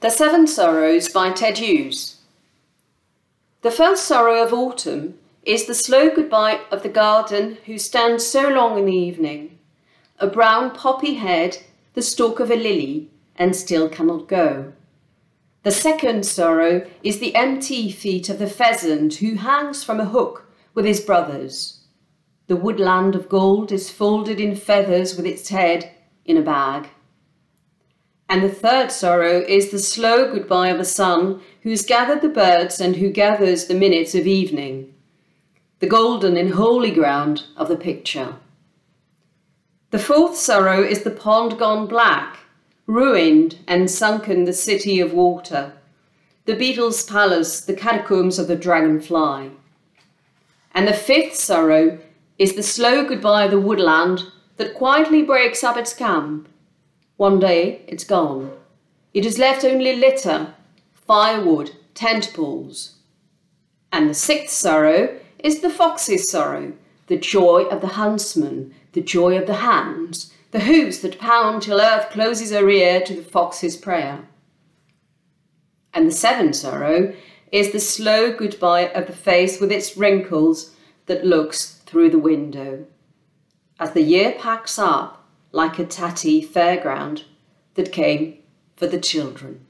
The Seven Sorrows by Ted Hughes. The first sorrow of autumn is the slow goodbye of the garden who stands so long in the evening, a brown poppy head, the stalk of a lily, and still cannot go. The second sorrow is the empty feet of the pheasant who hangs from a hook with his brothers. The woodland of gold is folded in feathers with its head in a bag. And the third sorrow is the slow goodbye of the sun who's gathered the birds and who gathers the minutes of evening, the golden and holy ground of the picture. The fourth sorrow is the pond gone black, ruined and sunken the city of water, the beetle's palace, the catacombs of the dragonfly. And the fifth sorrow is the slow goodbye of the woodland that quietly breaks up its camp. One day it's gone. It has left only litter, firewood, tent poles. And the sixth sorrow is the fox's sorrow, the joy of the huntsman, the joy of the hounds, the hoofs that pound till earth closes her ear to the fox's prayer. And the seventh sorrow is the slow goodbye of the face with its wrinkles that looks through the window, as the year packs up like a tatty fairground that came for the children.